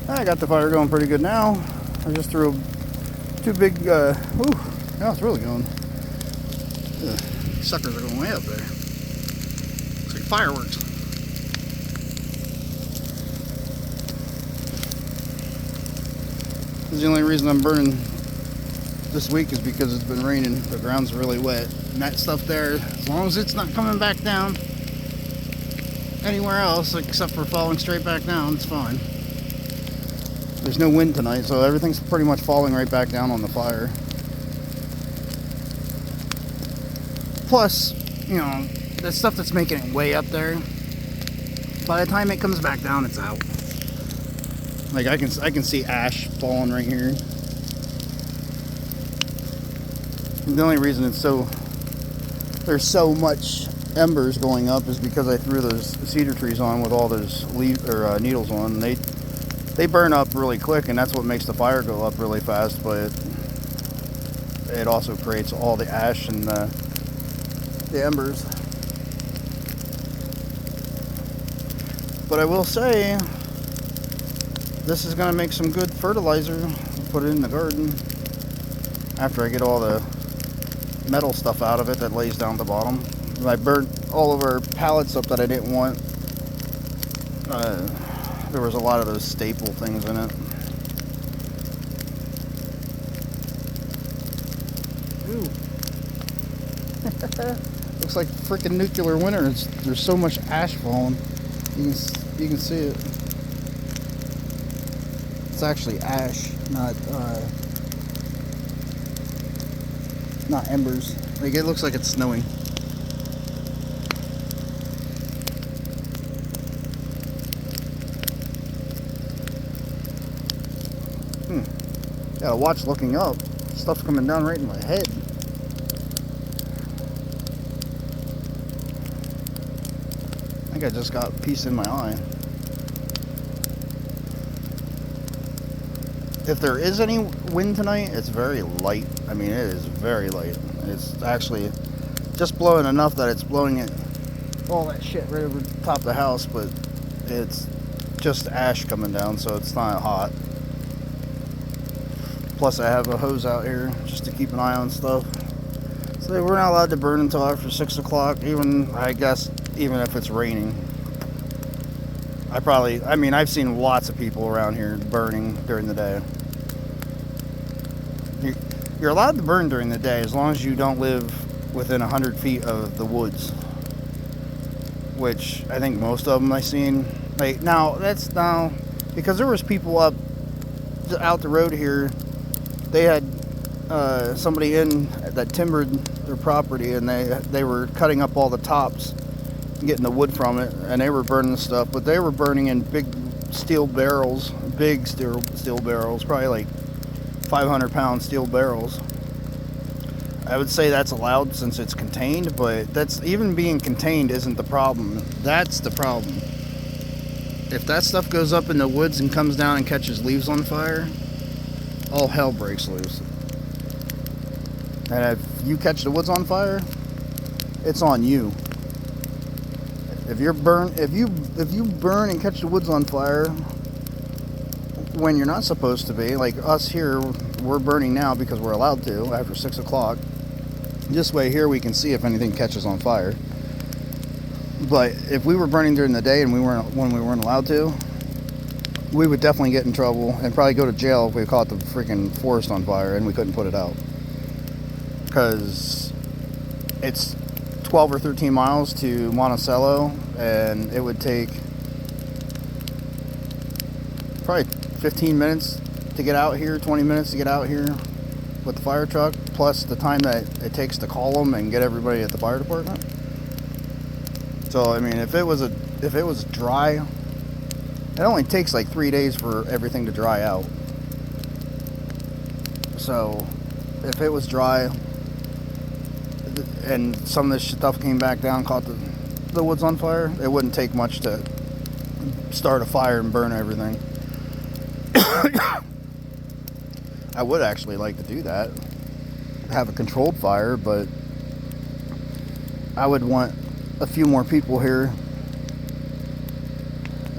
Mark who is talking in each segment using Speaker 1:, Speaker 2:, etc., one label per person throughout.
Speaker 1: I got the fire going pretty good now. I just threw two big, ooh, now it's really going. Suckers are going way up there. It's like fireworks. This is the only reason I'm burning this week is because it's been raining. The ground's really wet. And that stuff there, as long as it's not coming back down anywhere else except for falling straight back down, it's fine. There's no wind tonight, so everything's pretty much falling right back down on the fire. Plus, you know, the stuff that's making it way up there, by the time it comes back down, it's out. Like I can see ash falling right here. And the only reason there's so much embers going up is because I threw those cedar trees on with all those needles on. They burn up really quick, and that's what makes the fire go up really fast, but it also creates all the ash and the embers. But I will say, this is going to make some good fertilizer. I'll put it in the garden after I get all the metal stuff out of it that lays down the bottom. I burnt all of our pallets up that I didn't want. There was a lot of those staple things in it. Ooh. Looks like freaking nuclear winter. There's so much ash falling. You can see it. It's actually ash, not embers. Like, it looks like it's snowing. Gotta watch looking up. Stuff's coming down right in my head. I think I just got a piece in my eye. If there is any wind tonight, it's very light. I mean, it is very light. It's actually just blowing enough that it's blowing it all that shit right over the top of the house, but it's just ash coming down, so it's not hot. Plus I have a hose out here just to keep an eye on stuff. So we're not allowed to burn until after 6 o'clock, I guess even if it's raining. I've seen lots of people around here burning during the day. You're allowed to burn during the day as long as you don't live within 100 feet of the woods. Which I think most of them I've seen. Like, because there was people out the road here. They had somebody in that timbered their property, and they were cutting up all the tops, getting the wood from it, and they were burning the stuff, but they were burning in big steel barrels, probably like 500-pound steel barrels. I would say that's allowed since it's contained, but that's even being contained isn't the problem. That's the problem. If that stuff goes up in the woods and comes down and catches leaves on fire, all hell breaks loose. And if you catch the woods on fire, it's on you. If you burn and catch the woods on fire when you're not supposed to be, like us here, we're burning now because we're allowed to after 6 o'clock. This way here we can see if anything catches on fire. But if we were burning during the day and when we weren't allowed to, we would definitely get in trouble and probably go to jail if we caught the freaking forest on fire and we couldn't put it out. Because it's 12 or 13 miles to Monticello, and it would take probably 15 minutes to get out here, 20 minutes to get out here with the fire truck, plus the time that it takes to call them and get everybody at the fire department. So I mean, if it was dry, it only takes like 3 days for everything to dry out. So if it was dry and some of this stuff came back down, caught the woods on fire, it wouldn't take much to start a fire and burn everything. I would actually like to do that, have a controlled fire, but I would want a few more people here.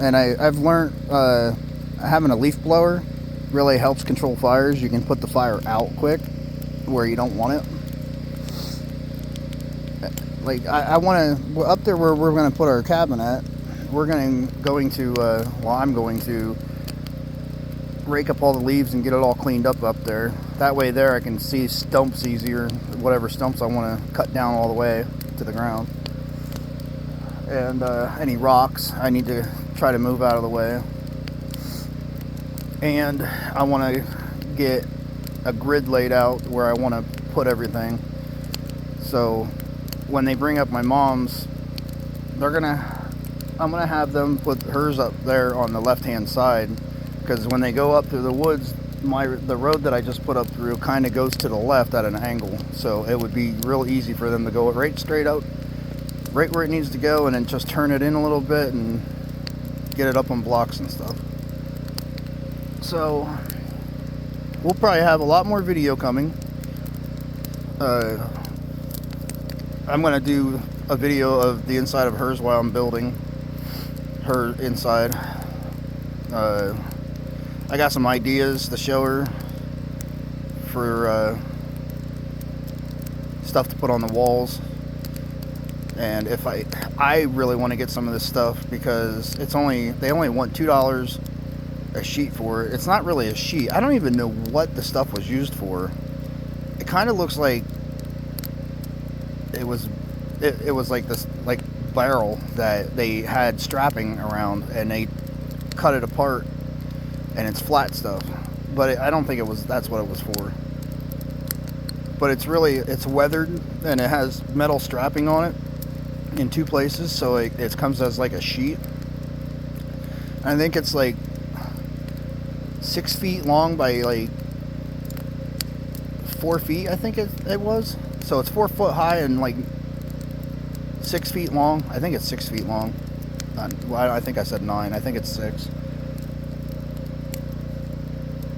Speaker 1: And I've learned having a leaf blower really helps control fires. You can put the fire out quick where you don't want it. Like I want to, up there where we're going to put our cabin at, we're going to well, I'm going to rake up all the leaves and get it all cleaned up there. That way there I can see stumps easier, whatever stumps I want to cut down all the way to the ground. And any rocks I need to try to move out of the way. And I want to get a grid laid out where I want to put everything. So when they bring up my mom's, I'm gonna have them put hers up there on the left-hand side, because when they go up through the woods, the road that I just put up through kind of goes to the left at an angle, so it would be real easy for them to go right straight out, right where it needs to go, and then just turn it in a little bit and get it up on blocks and stuff. So we'll probably have a lot more video coming. I'm going to do a video of the inside of hers while I'm building her inside. I got some ideas to show her for stuff to put on the walls. And if I really want to get some of this stuff, because they only want $2 a sheet for it. It's not really a sheet. I don't even know what the stuff was used for. It kind of looks like it was like this barrel that they had strapping around, and they cut it apart, and it's flat stuff. But I don't think that's what it was for. But it's weathered, and it has metal strapping on it in two places, so it comes as like a sheet. I think it's like 6 feet long by like 4 feet, I think it was. So it's 4 foot high and like 6 feet long. I think it's 6 feet long. Well, I think I said 9. I think it's 6.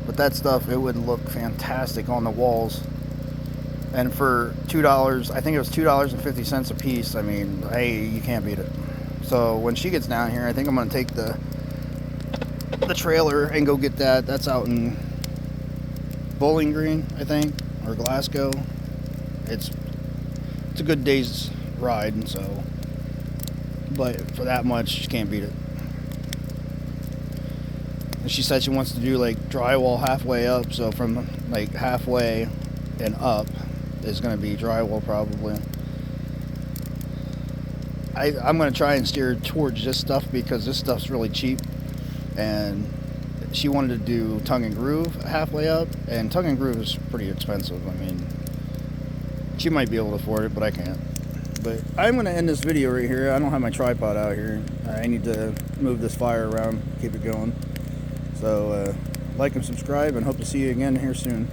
Speaker 1: But that stuff, it would look fantastic on the walls. And for $2, I think it was $2.50 a piece. I mean, hey, you can't beat it. So when she gets down here, I think I'm going to take the trailer and go get that. That's out in Bowling Green, I think, or Glasgow. It's a good day's ride, and so, but for that much, you can't beat it. And she said she wants to do like drywall halfway up, so from like halfway and up is going to be drywall probably. I'm going to try and steer towards this stuff because this stuff's really cheap, and she wanted to do tongue and groove halfway up, and tongue and groove is pretty expensive. I mean, she might be able to afford it, but I can't. But I'm going to end this video right here. I don't have my tripod out here. I need to move this fire around, keep it going. So like and subscribe, and hope to see you again here soon.